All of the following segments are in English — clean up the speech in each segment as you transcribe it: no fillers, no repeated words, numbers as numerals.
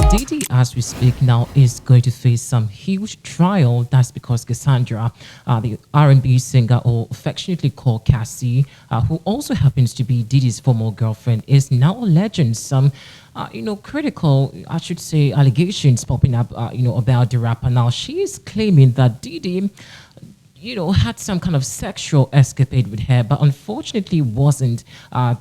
Diddy, as we speak now, is going to face some huge trial. That's because Cassandra, the R&B singer, or affectionately called Cassie, who also happens to be Diddy's former girlfriend, is now alleging some, critical, I should say, allegations popping up, about the rapper. Now, she is claiming that Diddy had some kind of sexual escapade with her, but unfortunately wasn't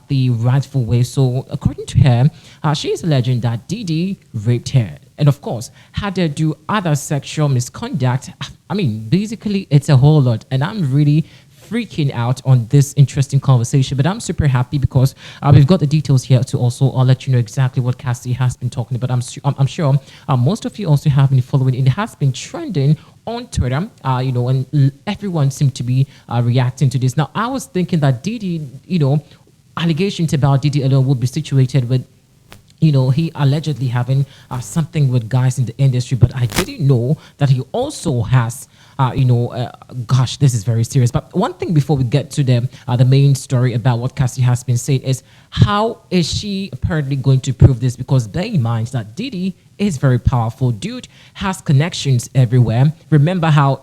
the rightful way. So, according to her, she is alleging that Diddy raped her and, of course, had her do other sexual misconduct. I mean, basically, it's a whole lot, and I'm really freaking out on this interesting conversation, but I'm super happy because we've got the details here to also let you know exactly what Cassie has been talking about. I'm sure most of you also have been following. It has been trending on Twitter, and everyone seemed to be reacting to this. Now, I was thinking that Diddy, allegations about Diddy alone would be situated with he allegedly having something with guys in the industry, but I didn't know that he also has, gosh, this is very serious. But one thing before we get to the main story about what Cassie has been saying is how is she apparently going to prove this? Because bear in mind that Diddy is very powerful. Dude has connections everywhere. Remember how,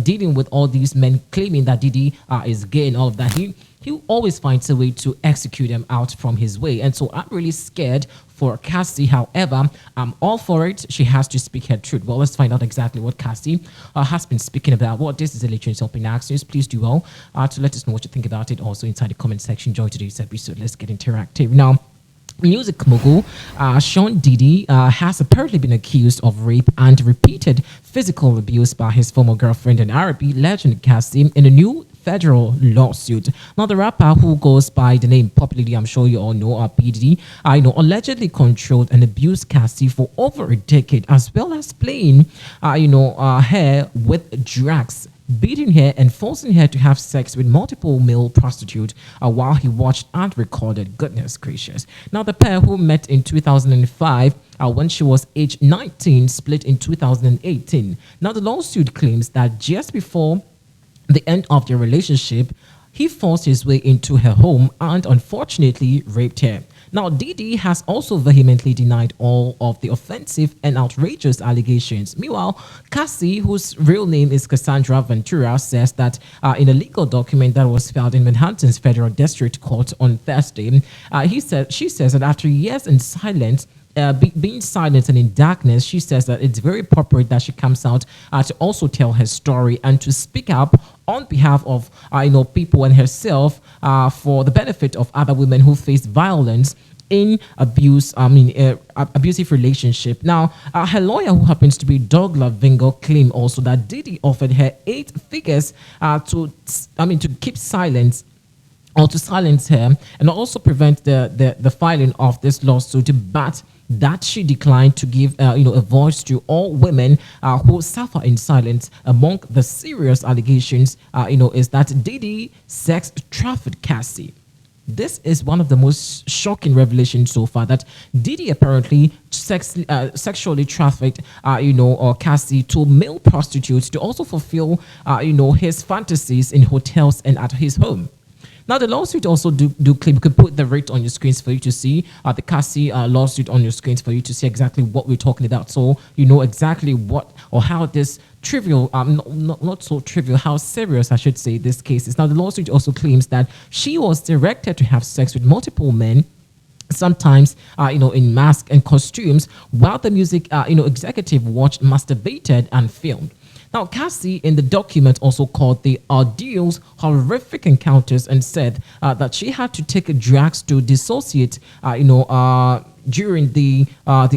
dealing with all these men claiming that Diddy is gay and all of that, he always finds a way to execute them out from his way. And so I'm really scared for Cassie. However, I'm all for it. She has to speak her truth. Well, let's find out exactly what Cassie has been speaking about. Well, this is a Literally Helping Actions. Please do well to let us know what you think about it. Also inside the comment section. Enjoy today's episode. Let's get interactive. Now, music mogul Sean Diddy has apparently been accused of rape and repeated physical abuse by his former girlfriend and R&B legend Cassie in a new federal lawsuit. Now, the rapper, who goes by the name popularly, I'm sure you all know, P. Diddy, allegedly controlled and abused Cassie for over a decade, as well as playing, her with drugs, beating her and forcing her to have sex with multiple male prostitutes while he watched and recorded. Goodness gracious. Now, the pair, who met in 2005 when she was age 19, split in 2018. Now, the lawsuit claims that just before the end of their relationship, he forced his way into her home and unfortunately raped her. Now, Diddy has also vehemently denied all of the offensive and outrageous allegations. Meanwhile, Cassie, whose real name is Cassandra Ventura, says that in a legal document that was filed in Manhattan's Federal District Court on Thursday, she says that after years in silence, being silent and in darkness, she says that it's very appropriate that she comes out to also tell her story and to speak up on behalf of people and herself for the benefit of other women who face violence in abusive relationship. Now, her lawyer, who happens to be Douglas Vingo, claimed also that Diddy offered her 8 figures to keep silence, or to silence her, and also prevent the filing of this lawsuit, but that she declined to give a voice to all women who suffer in silence. Among the serious allegations is that Diddy sex trafficked Cassie. This is one of the most shocking revelations so far, that Diddy apparently sexually trafficked or Cassie to male prostitutes to also fulfill his fantasies in hotels and at his home. Now, the lawsuit also do claim, you could put the rate on your screens for you to see, the Cassie lawsuit on your screens for you to see exactly what we're talking about. So you know exactly what or how this trivial, not so trivial, how serious I should say this case is. Now, the lawsuit also claims that she was directed to have sex with multiple men, sometimes in masks and costumes, while the music executive watched, masturbated and filmed. Now, Cassie in the document also called the ordeals horrific encounters and said that she had to take drugs to dissociate, during the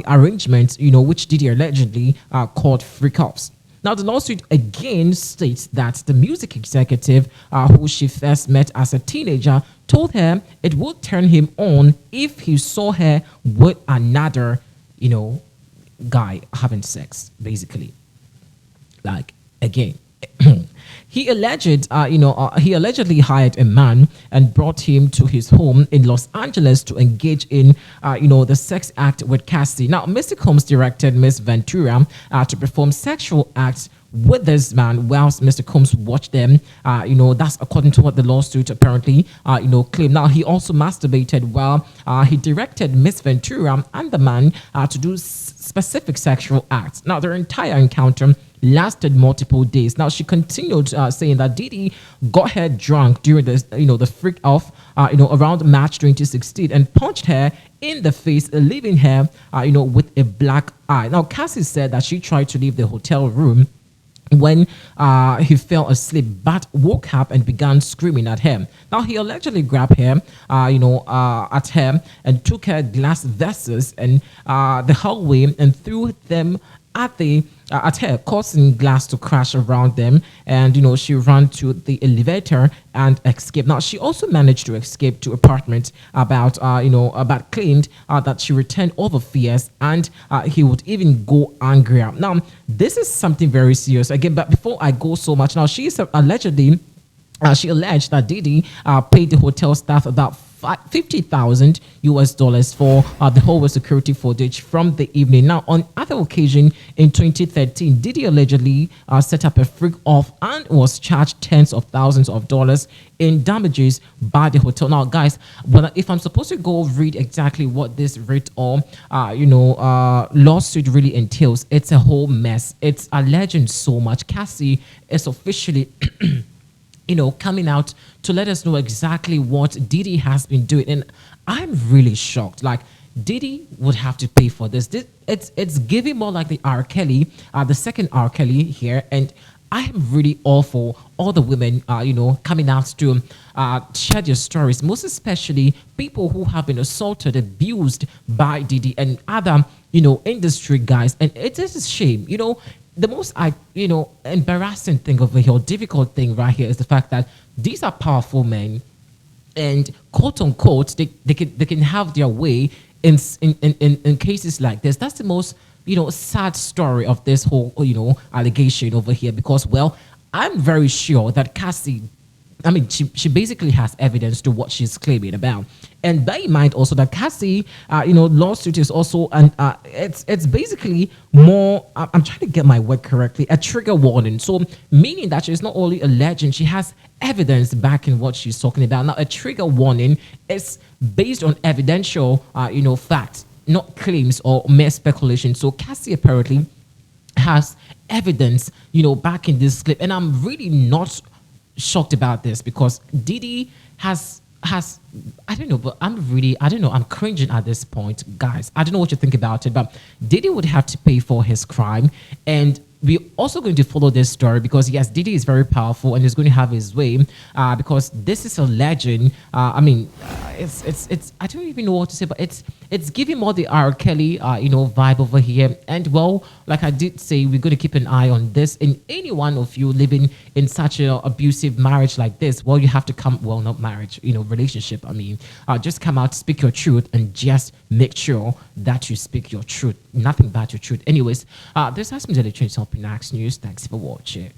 arrangement, which Diddy allegedly called freak-offs. Now, the lawsuit again states that the music executive, who she first met as a teenager, told her it would turn him on if he saw her with another, guy having sex, basically. Like, again, he allegedly hired a man and brought him to his home in Los Angeles to engage in, the sex act with Cassie. Now, Mr. Combs directed Miss Ventura to perform sexual acts with this man whilst Mr. Combs watched them. That's according to what the lawsuit apparently, claimed. Now, he also masturbated while he directed Miss Ventura and the man to do specific sexual acts. Now, their entire encounter lasted multiple days. Now, she continued saying that Diddy got her drunk during the freak off, around March 2016 and punched her in the face, leaving her, with a black eye. Now, Cassie said that she tried to leave the hotel room when he fell asleep, but woke up and began screaming at him. Now, he allegedly grabbed her, at her and took her glass vessels and the hallway and threw them at her, causing glass to crash around them. And she ran to the elevator and escaped. Now, she also managed to escape to apartment. About claimed that she returned over fears and he would even go angrier. Now, this is something very serious again. But before I go so much, now she alleged that Diddy paid the hotel staff about $50,000 for the whole security footage from the evening. Now, on other occasion in 2013, Diddy allegedly set up a freak off and was charged tens of thousands of dollars in damages by the hotel. Now, guys, if I'm supposed to go read exactly what this writ or lawsuit really entails, it's a whole mess. It's alleging so much. Cassie is officially coming out to let us know exactly what Diddy has been doing. And I'm really shocked. Like, Diddy would have to pay for this. It's giving more like the R. Kelly, the second R. Kelly here. And I'm really all for all the women, coming out to share their stories, most especially people who have been assaulted, abused by Diddy and other, industry guys. And it is a shame, the most embarrassing thing over here, or difficult thing right here, is the fact that these are powerful men, and quote unquote they can have their way in cases like this. That's the most sad story of this whole allegation over here, because, well, I'm very sure that Cassie, she basically has evidence to what she's claiming about. And bear in mind also that Cassie, lawsuit is also, and it's basically more, I'm trying to get my word correctly, a trigger warning. So meaning that she's not only alleging, she has evidence back in what she's talking about. Now, a trigger warning is based on evidential, facts, not claims or mere speculation. So Cassie apparently has evidence, back in this clip. And I'm really not shocked about this, because Diddy has I don't know, but I'm cringing at this point, guys. I don't know what you think about it, but Diddy would have to pay for his crime. And we're also going to follow this story because, yes, Diddy is very powerful and is going to have his way, because this is a legend. It's I don't even know what to say, but it's giving more the R. Kelly vibe over here. And, well, like I did say, we're going to keep an eye on this. And any one of you living in such an abusive marriage like this, well, you have to come, well, not marriage, relationship. Just come out, speak your truth, and just make sure that you speak your truth. Nothing but your truth. Anyways, this has been the Change Up in Axe News. Thanks for watching.